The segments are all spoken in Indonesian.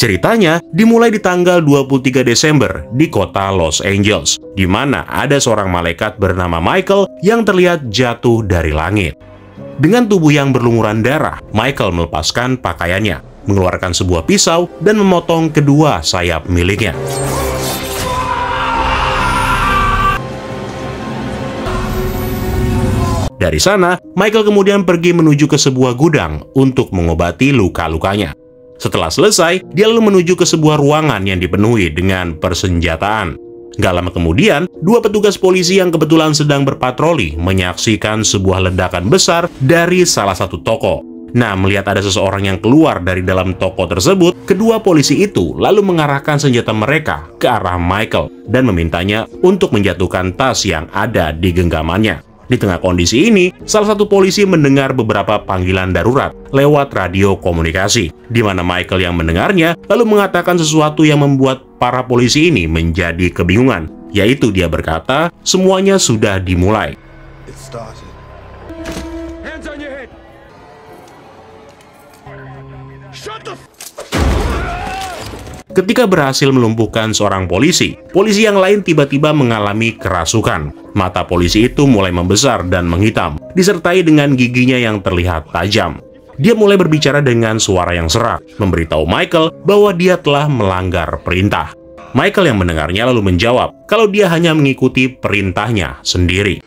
Ceritanya dimulai di tanggal 23 Desember di kota Los Angeles, di mana ada seorang malaikat bernama Michael yang terlihat jatuh dari langit. Dengan tubuh yang berlumuran darah, Michael melepaskan pakaiannya, mengeluarkan sebuah pisau, dan memotong kedua sayap miliknya. Dari sana, Michael kemudian pergi menuju ke sebuah gudang untuk mengobati luka-lukanya. Setelah selesai, dia lalu menuju ke sebuah ruangan yang dipenuhi dengan persenjataan. Gak lama kemudian, dua petugas polisi yang kebetulan sedang berpatroli menyaksikan sebuah ledakan besar dari salah satu toko. Nah, melihat ada seseorang yang keluar dari dalam toko tersebut, kedua polisi itu lalu mengarahkan senjata mereka ke arah Michael dan memintanya untuk menjatuhkan tas yang ada di genggamannya. Di tengah kondisi ini, salah satu polisi mendengar beberapa panggilan darurat lewat radio komunikasi, di mana Michael yang mendengarnya lalu mengatakan sesuatu yang membuat para polisi ini menjadi kebingungan, yaitu dia berkata, semuanya sudah dimulai. Ketika berhasil melumpuhkan seorang polisi, polisi yang lain tiba-tiba mengalami kerasukan. Mata polisi itu mulai membesar dan menghitam, disertai dengan giginya yang terlihat tajam. Dia mulai berbicara dengan suara yang serak, memberitahu Michael bahwa dia telah melanggar perintah. Michael yang mendengarnya lalu menjawab kalau dia hanya mengikuti perintahnya sendiri.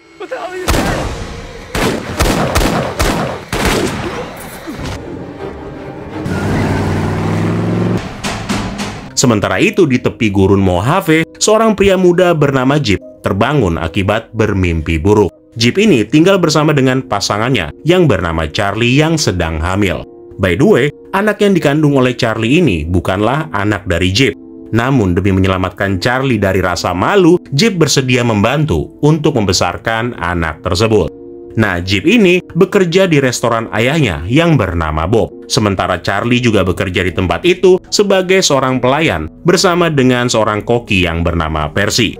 Sementara itu, di tepi gurun Mojave, seorang pria muda bernama Jeep terbangun akibat bermimpi buruk. Jeep ini tinggal bersama dengan pasangannya yang bernama Charlie yang sedang hamil. By the way, anak yang dikandung oleh Charlie ini bukanlah anak dari Jeep. Namun, demi menyelamatkan Charlie dari rasa malu, Jeep bersedia membantu untuk membesarkan anak tersebut. Nah, Jeep ini bekerja di restoran ayahnya yang bernama Bob. Sementara Charlie juga bekerja di tempat itu sebagai seorang pelayan bersama dengan seorang koki yang bernama Percy.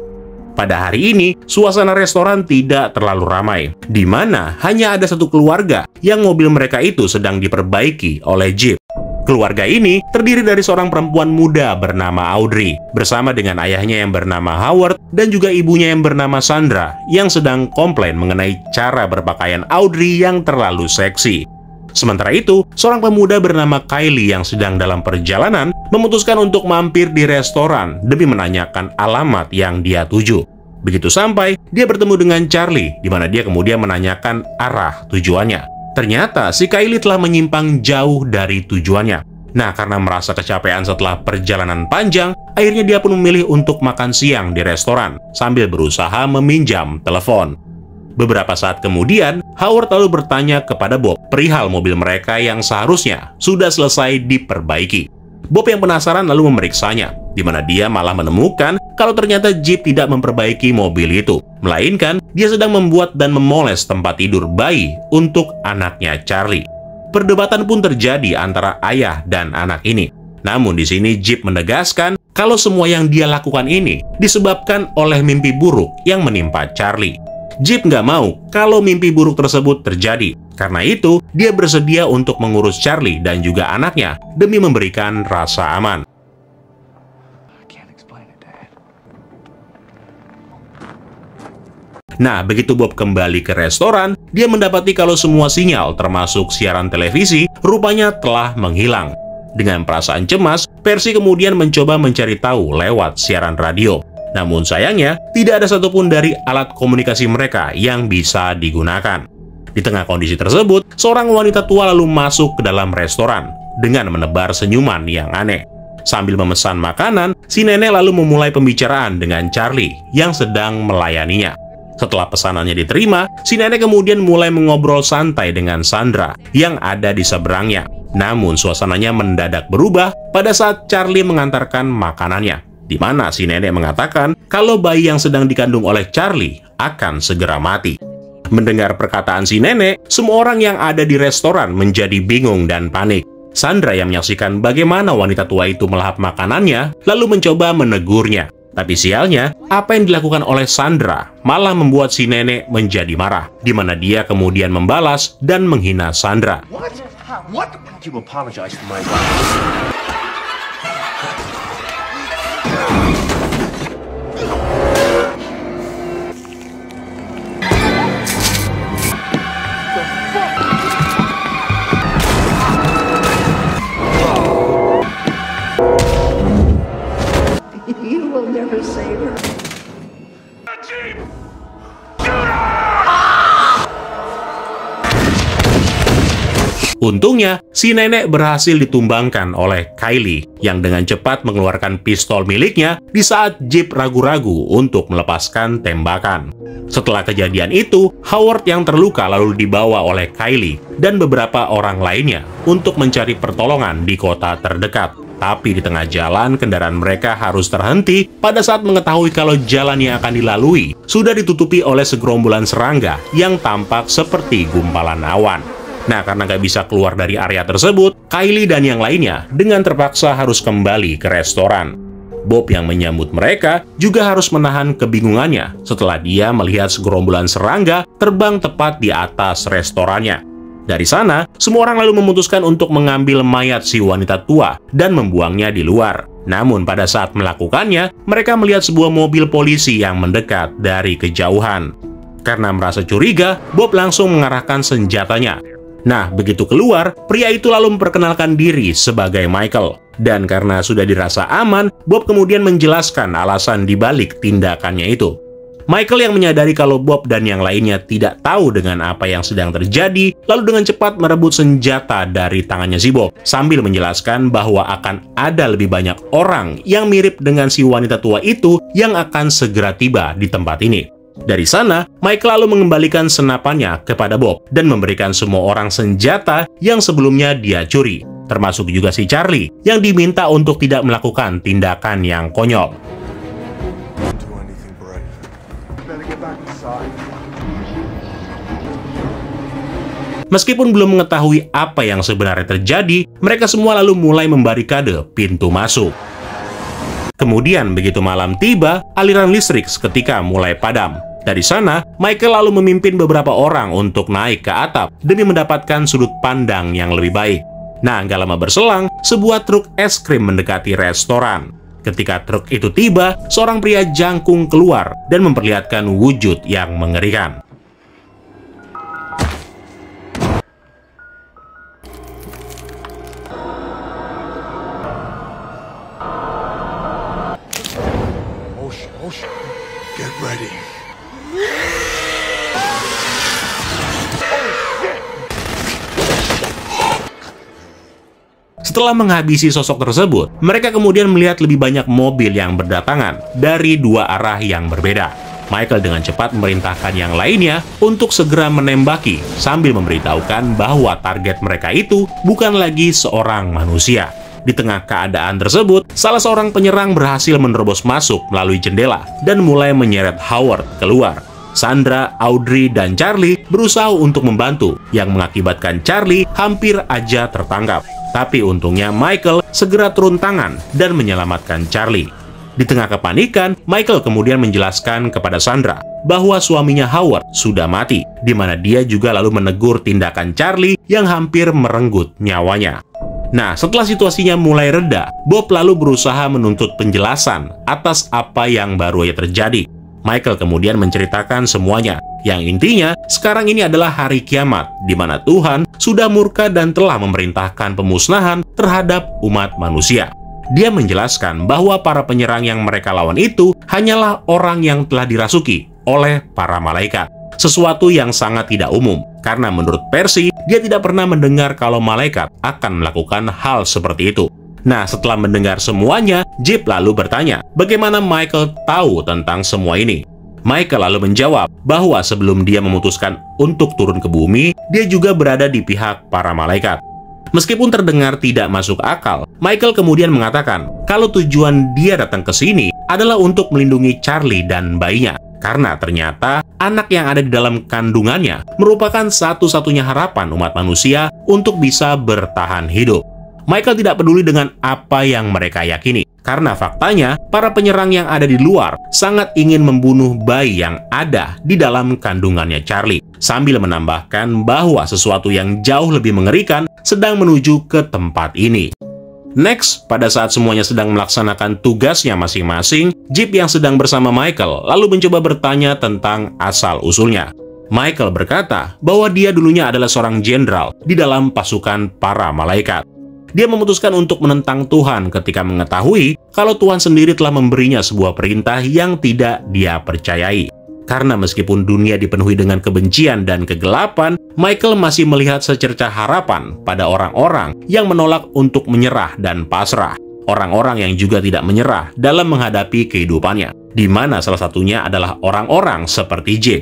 Pada hari ini, suasana restoran tidak terlalu ramai, di mana hanya ada satu keluarga yang mobil mereka itu sedang diperbaiki oleh Jeep. Keluarga ini terdiri dari seorang perempuan muda bernama Audrey, bersama dengan ayahnya yang bernama Howard dan juga ibunya yang bernama Sandra, yang sedang komplain mengenai cara berpakaian Audrey yang terlalu seksi. Sementara itu, seorang pemuda bernama Kylie yang sedang dalam perjalanan memutuskan untuk mampir di restoran demi menanyakan alamat yang dia tuju. Begitu sampai, dia bertemu dengan Charlie, di mana dia kemudian menanyakan arah tujuannya. Ternyata si Kylie telah menyimpang jauh dari tujuannya. Nah, karena merasa kecapean setelah perjalanan panjang, akhirnya dia pun memilih untuk makan siang di restoran sambil berusaha meminjam telepon. Beberapa saat kemudian, Howard lalu bertanya kepada Bob perihal mobil mereka yang seharusnya sudah selesai diperbaiki. Bob yang penasaran lalu memeriksanya, di mana dia malah menemukan kalau ternyata Jeep tidak memperbaiki mobil itu, melainkan dia sedang membuat dan memoles tempat tidur bayi untuk anaknya Charlie. Perdebatan pun terjadi antara ayah dan anak ini. Namun di sini Jeep menegaskan kalau semua yang dia lakukan ini disebabkan oleh mimpi buruk yang menimpa Charlie. Jeep nggak mau kalau mimpi buruk tersebut terjadi. Karena itu, dia bersedia untuk mengurus Charlie dan juga anaknya demi memberikan rasa aman. Nah, begitu Bob kembali ke restoran, dia mendapati kalau semua sinyal termasuk siaran televisi rupanya telah menghilang. Dengan perasaan cemas, Percy kemudian mencoba mencari tahu lewat siaran radio. Namun sayangnya, tidak ada satupun dari alat komunikasi mereka yang bisa digunakan. Di tengah kondisi tersebut, seorang wanita tua lalu masuk ke dalam restoran dengan menebar senyuman yang aneh. Sambil memesan makanan, si nenek lalu memulai pembicaraan dengan Charlie yang sedang melayaninya. Setelah pesanannya diterima, si nenek kemudian mulai mengobrol santai dengan Sandra yang ada di seberangnya. Namun suasananya mendadak berubah pada saat Charlie mengantarkan makanannya, di mana si nenek mengatakan kalau bayi yang sedang dikandung oleh Charlie akan segera mati. Mendengar perkataan si nenek, semua orang yang ada di restoran menjadi bingung dan panik. Sandra yang menyaksikan bagaimana wanita tua itu melahap makanannya, lalu mencoba menegurnya. Tapi sialnya, apa yang dilakukan oleh Sandra malah membuat si nenek menjadi marah, di mana dia kemudian membalas dan menghina Sandra. What? You apologize for my wife. You will never save her. Untungnya, si nenek berhasil ditumbangkan oleh Kylie yang dengan cepat mengeluarkan pistol miliknya di saat Jeep ragu-ragu untuk melepaskan tembakan. Setelah kejadian itu, Howard yang terluka lalu dibawa oleh Kylie dan beberapa orang lainnya untuk mencari pertolongan di kota terdekat. Tapi di tengah jalan, kendaraan mereka harus terhenti pada saat mengetahui kalau jalan yang akan dilalui sudah ditutupi oleh segerombolan serangga yang tampak seperti gumpalan awan. Nah, karena nggak bisa keluar dari area tersebut, Kylie dan yang lainnya dengan terpaksa harus kembali ke restoran. Bob yang menyambut mereka juga harus menahan kebingungannya setelah dia melihat segerombolan serangga terbang tepat di atas restorannya. Dari sana, semua orang lalu memutuskan untuk mengambil mayat si wanita tua dan membuangnya di luar. Namun pada saat melakukannya, mereka melihat sebuah mobil polisi yang mendekat dari kejauhan. Karena merasa curiga, Bob langsung mengarahkan senjatanya. Nah, begitu keluar, pria itu lalu memperkenalkan diri sebagai Michael. Dan karena sudah dirasa aman, Bob kemudian menjelaskan alasan dibalik tindakannya itu. Michael yang menyadari kalau Bob dan yang lainnya tidak tahu dengan apa yang sedang terjadi, lalu dengan cepat merebut senjata dari tangannya si Bob, sambil menjelaskan bahwa akan ada lebih banyak orang yang mirip dengan si wanita tua itu yang akan segera tiba di tempat ini. Dari sana, Michael lalu mengembalikan senapannya kepada Bob dan memberikan semua orang senjata yang sebelumnya dia curi, termasuk juga si Charlie yang diminta untuk tidak melakukan tindakan yang konyol. Meskipun belum mengetahui apa yang sebenarnya terjadi, mereka semua lalu mulai membarikade pintu masuk. Kemudian begitu malam tiba, aliran listrik seketika mulai padam. Dari sana, Michael lalu memimpin beberapa orang untuk naik ke atap demi mendapatkan sudut pandang yang lebih baik. Nah, nggak lama berselang, sebuah truk es krim mendekati restoran. Ketika truk itu tiba, seorang pria jangkung keluar dan memperlihatkan wujud yang mengerikan. Get ready. Setelah menghabisi sosok tersebut, mereka kemudian melihat lebih banyak mobil yang berdatangan dari dua arah yang berbeda. Michael dengan cepat memerintahkan yang lainnya untuk segera menembaki sambil memberitahukan bahwa target mereka itu bukan lagi seorang manusia. Di tengah keadaan tersebut, salah seorang penyerang berhasil menerobos masuk melalui jendela dan mulai menyeret Howard keluar. Sandra, Audrey, dan Charlie berusaha untuk membantu, yang mengakibatkan Charlie hampir aja tertangkap. Tapi untungnya Michael segera turun tangan dan menyelamatkan Charlie. Di tengah kepanikan, Michael kemudian menjelaskan kepada Sandra bahwa suaminya Howard sudah mati, di mana dia juga lalu menegur tindakan Charlie yang hampir merenggut nyawanya. Nah, setelah situasinya mulai reda, Bob lalu berusaha menuntut penjelasan atas apa yang baru saja terjadi. Michael kemudian menceritakan semuanya, yang intinya sekarang ini adalah hari kiamat, di mana Tuhan sudah murka dan telah memerintahkan pemusnahan terhadap umat manusia. Dia menjelaskan bahwa para penyerang yang mereka lawan itu hanyalah orang yang telah dirasuki oleh para malaikat. Sesuatu yang sangat tidak umum, karena menurut Percy, dia tidak pernah mendengar kalau malaikat akan melakukan hal seperti itu. Nah, setelah mendengar semuanya, Jeep lalu bertanya, bagaimana Michael tahu tentang semua ini? Michael lalu menjawab bahwa sebelum dia memutuskan untuk turun ke bumi, dia juga berada di pihak para malaikat. Meskipun terdengar tidak masuk akal, Michael kemudian mengatakan kalau tujuan dia datang ke sini adalah untuk melindungi Charlie dan bayinya. Karena ternyata anak yang ada di dalam kandungannya merupakan satu-satunya harapan umat manusia untuk bisa bertahan hidup. Michael tidak peduli dengan apa yang mereka yakini, karena faktanya para penyerang yang ada di luar sangat ingin membunuh bayi yang ada di dalam kandungannya Charlie, sambil menambahkan bahwa sesuatu yang jauh lebih mengerikan sedang menuju ke tempat ini. Next, pada saat semuanya sedang melaksanakan tugasnya masing-masing, Jeep yang sedang bersama Michael lalu mencoba bertanya tentang asal-usulnya. Michael berkata bahwa dia dulunya adalah seorang jenderal di dalam pasukan para malaikat. Dia memutuskan untuk menentang Tuhan ketika mengetahui kalau Tuhan sendiri telah memberinya sebuah perintah yang tidak dia percayai. Karena meskipun dunia dipenuhi dengan kebencian dan kegelapan, Michael masih melihat secercah harapan pada orang-orang yang menolak untuk menyerah dan pasrah. Orang-orang yang juga tidak menyerah dalam menghadapi kehidupannya, di mana salah satunya adalah orang-orang seperti Jeep.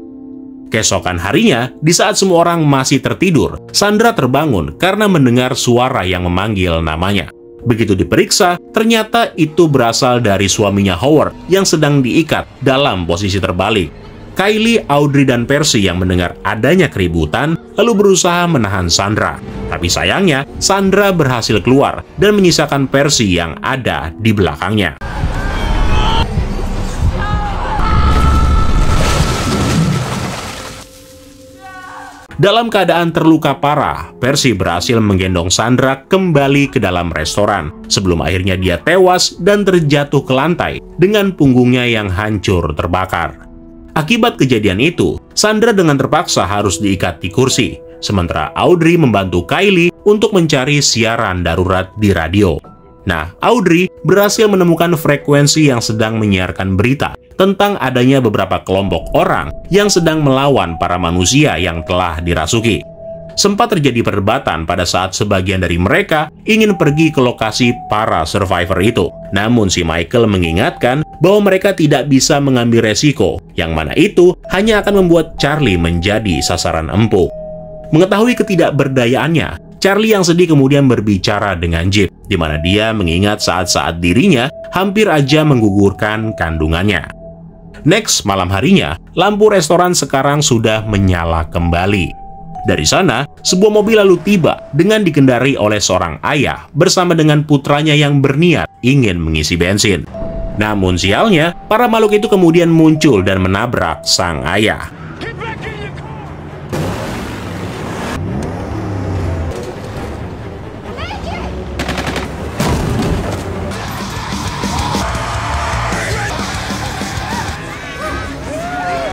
Keesokan harinya, di saat semua orang masih tertidur, Sandra terbangun karena mendengar suara yang memanggil namanya. Begitu diperiksa, ternyata itu berasal dari suaminya Howard yang sedang diikat dalam posisi terbalik. Kylie, Audrey, dan Percy yang mendengar adanya keributan lalu berusaha menahan Sandra. Tapi sayangnya, Sandra berhasil keluar dan menyisakan Percy yang ada di belakangnya. Dalam keadaan terluka parah, Percy berhasil menggendong Sandra kembali ke dalam restoran, sebelum akhirnya dia tewas dan terjatuh ke lantai dengan punggungnya yang hancur terbakar. Akibat kejadian itu, Sandra dengan terpaksa harus diikat di kursi, sementara Audrey membantu Kylie untuk mencari siaran darurat di radio. Nah, Audrey berhasil menemukan frekuensi yang sedang menyiarkan berita tentang adanya beberapa kelompok orang yang sedang melawan para manusia yang telah dirasuki. Sempat terjadi perdebatan pada saat sebagian dari mereka ingin pergi ke lokasi para survivor itu. Namun si Michael mengingatkan bahwa mereka tidak bisa mengambil resiko, yang mana itu hanya akan membuat Charlie menjadi sasaran empuk. Mengetahui ketidakberdayaannya, Charlie yang sedih kemudian berbicara dengan Jeep, di mana dia mengingat saat-saat dirinya hampir aja menggugurkan kandungannya. Next, malam harinya, lampu restoran sekarang sudah menyala kembali. Dari sana, sebuah mobil lalu tiba dengan dikendari oleh seorang ayah bersama dengan putranya yang berniat ingin mengisi bensin. Namun sialnya, para makhluk itu kemudian muncul dan menabrak sang ayah.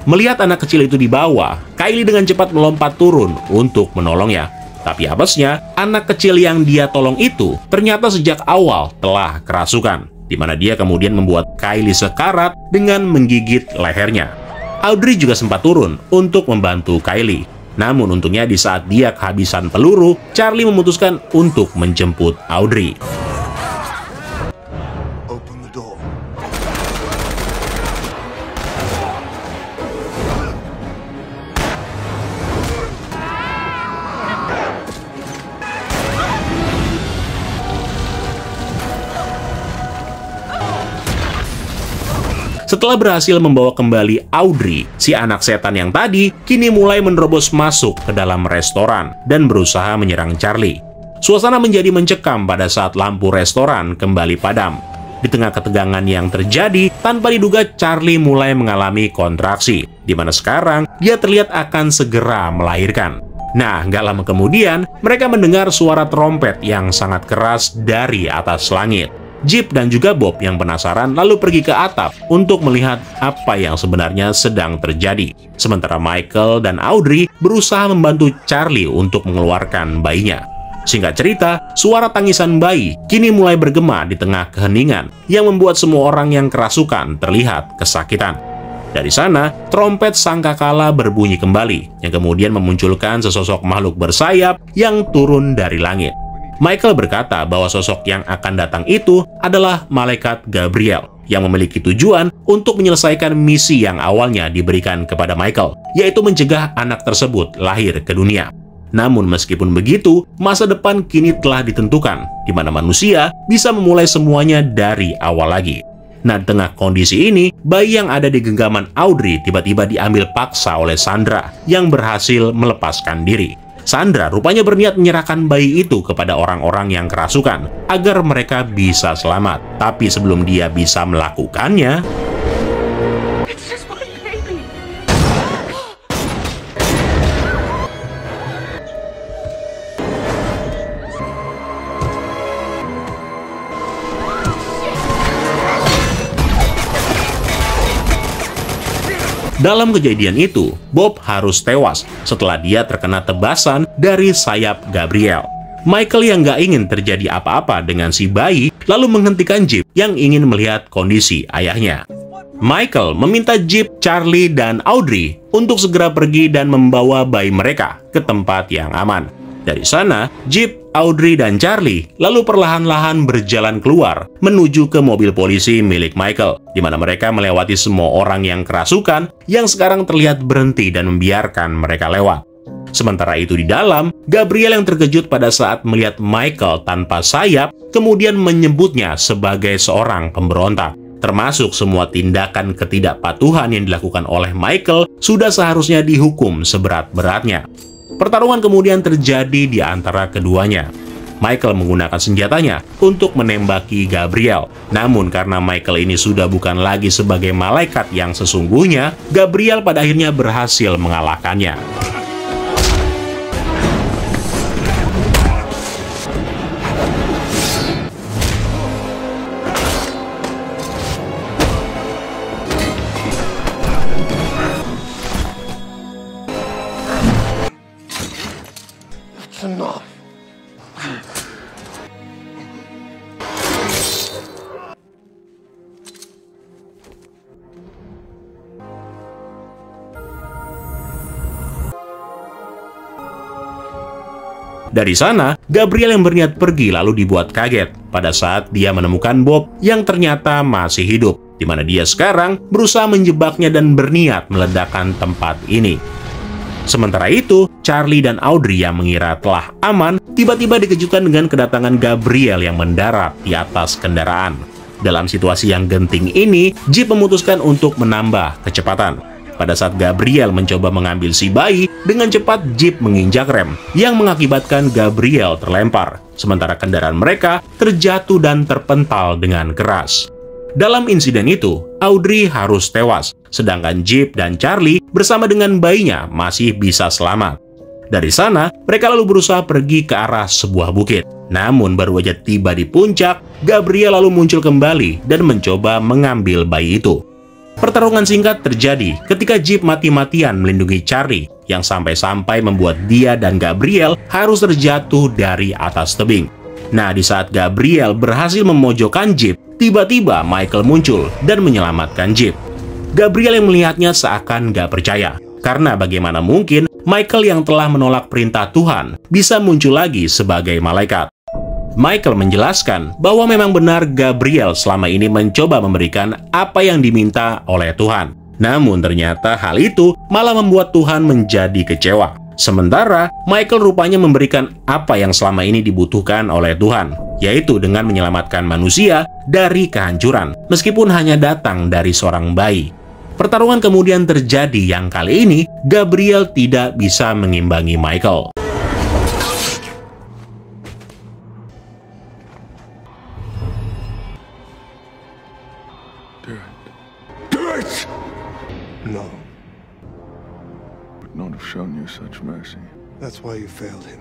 Melihat anak kecil itu dibawa, Kylie dengan cepat melompat turun untuk menolongnya. Tapi apesnya, anak kecil yang dia tolong itu ternyata sejak awal telah kerasukan, di mana dia kemudian membuat Kylie sekarat dengan menggigit lehernya. Audrey juga sempat turun untuk membantu Kylie. Namun untungnya di saat dia kehabisan peluru, Charlie memutuskan untuk menjemput Audrey. Setelah berhasil membawa kembali Audrey, si anak setan yang tadi kini mulai menerobos masuk ke dalam restoran dan berusaha menyerang Charlie. Suasana menjadi mencekam pada saat lampu restoran kembali padam. Di tengah ketegangan yang terjadi, tanpa diduga Charlie mulai mengalami kontraksi, di mana sekarang dia terlihat akan segera melahirkan. Nah, nggak lama kemudian, mereka mendengar suara trompet yang sangat keras dari atas langit. Jeep dan juga Bob yang penasaran lalu pergi ke atap untuk melihat apa yang sebenarnya sedang terjadi. Sementara Michael dan Audrey berusaha membantu Charlie untuk mengeluarkan bayinya. Singkat cerita, suara tangisan bayi kini mulai bergema di tengah keheningan yang membuat semua orang yang kerasukan terlihat kesakitan. Dari sana, trompet sangkakala berbunyi kembali yang kemudian memunculkan sesosok makhluk bersayap yang turun dari langit. Michael berkata bahwa sosok yang akan datang itu adalah malaikat Gabriel yang memiliki tujuan untuk menyelesaikan misi yang awalnya diberikan kepada Michael, yaitu mencegah anak tersebut lahir ke dunia. Namun meskipun begitu, masa depan kini telah ditentukan, di mana manusia bisa memulai semuanya dari awal lagi. Nah, di tengah kondisi ini, bayi yang ada di genggaman Audrey tiba-tiba diambil paksa oleh Sandra yang berhasil melepaskan diri. Sandra rupanya berniat menyerahkan bayi itu kepada orang-orang yang kerasukan agar mereka bisa selamat. Tapi sebelum dia bisa melakukannya, Dalam kejadian itu, Bob harus tewas setelah dia terkena tebasan dari sayap Gabriel. Michael yang nggak ingin terjadi apa-apa dengan si bayi, lalu menghentikan Jeep yang ingin melihat kondisi ayahnya. Michael meminta Jeep, Charlie, dan Audrey untuk segera pergi dan membawa bayi mereka ke tempat yang aman. Dari sana, Jeep, Audrey, dan Charlie lalu perlahan-lahan berjalan keluar menuju ke mobil polisi milik Michael, di mana mereka melewati semua orang yang kerasukan yang sekarang terlihat berhenti dan membiarkan mereka lewat. Sementara itu di dalam, Gabriel yang terkejut pada saat melihat Michael tanpa sayap, kemudian menyebutnya sebagai seorang pemberontak. Termasuk semua tindakan ketidakpatuhan yang dilakukan oleh Michael sudah seharusnya dihukum seberat-beratnya. Pertarungan kemudian terjadi di antara keduanya. Michael menggunakan senjatanya untuk menembaki Gabriel. Namun karena Michael ini sudah bukan lagi sebagai malaikat yang sesungguhnya, Gabriel pada akhirnya berhasil mengalahkannya. Enough. Dari sana, Gabriel yang berniat pergi lalu dibuat kaget pada saat dia menemukan Bob yang ternyata masih hidup, di mana dia sekarang berusaha menjebaknya dan berniat meledakkan tempat ini. Sementara itu, Charlie dan Audrey yang mengira telah aman, tiba-tiba dikejutkan dengan kedatangan Gabriel yang mendarat di atas kendaraan. Dalam situasi yang genting ini, Jeep memutuskan untuk menambah kecepatan. Pada saat Gabriel mencoba mengambil si bayi, dengan cepat Jeep menginjak rem, yang mengakibatkan Gabriel terlempar. Sementara kendaraan mereka terjatuh dan terpental dengan keras. Dalam insiden itu, Audrey harus tewas, sedangkan Jeep dan Charlie bersama dengan bayinya masih bisa selamat. Dari sana, mereka lalu berusaha pergi ke arah sebuah bukit. Namun baru aja tiba di puncak, Gabriel lalu muncul kembali dan mencoba mengambil bayi itu. Pertarungan singkat terjadi ketika Jeep mati-matian melindungi Charlie, yang sampai-sampai membuat dia dan Gabriel harus terjatuh dari atas tebing. Nah, di saat Gabriel berhasil memojokkan Jeep, tiba-tiba Michael muncul dan menyelamatkan Jeep. Gabriel yang melihatnya seakan gak percaya, karena bagaimana mungkin Michael yang telah menolak perintah Tuhan bisa muncul lagi sebagai malaikat. Michael menjelaskan bahwa memang benar Gabriel selama ini mencoba memberikan apa yang diminta oleh Tuhan. Namun ternyata hal itu malah membuat Tuhan menjadi kecewa. Sementara Michael rupanya memberikan apa yang selama ini dibutuhkan oleh Tuhan, yaitu dengan menyelamatkan manusia dari kehancuran, meskipun hanya datang dari seorang bayi. Pertarungan kemudian terjadi yang kali ini Gabriel tidak bisa mengimbangi Michael. Do it! No. Would not have shown you such mercy. That's why you failed him.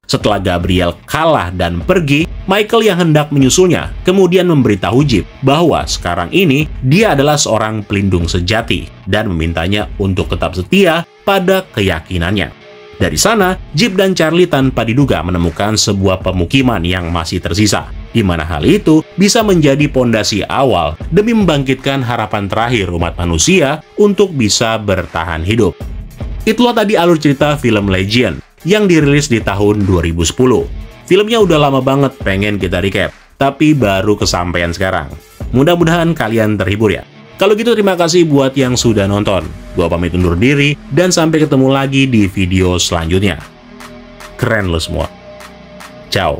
Setelah Gabriel kalah dan pergi, Michael yang hendak menyusulnya kemudian memberitahu Jeep bahwa sekarang ini dia adalah seorang pelindung sejati dan memintanya untuk tetap setia pada keyakinannya. Dari sana, Jeep dan Charlie tanpa diduga menemukan sebuah pemukiman yang masih tersisa, di mana hal itu bisa menjadi pondasi awal demi membangkitkan harapan terakhir umat manusia untuk bisa bertahan hidup. Itulah tadi alur cerita film Legion yang dirilis di tahun 2010. Filmnya udah lama banget pengen kita recap, tapi baru kesampaian sekarang. Mudah-mudahan kalian terhibur ya. Kalau gitu terima kasih buat yang sudah nonton. Gua pamit undur diri dan sampai ketemu lagi di video selanjutnya. Keren lo semua. Ciao.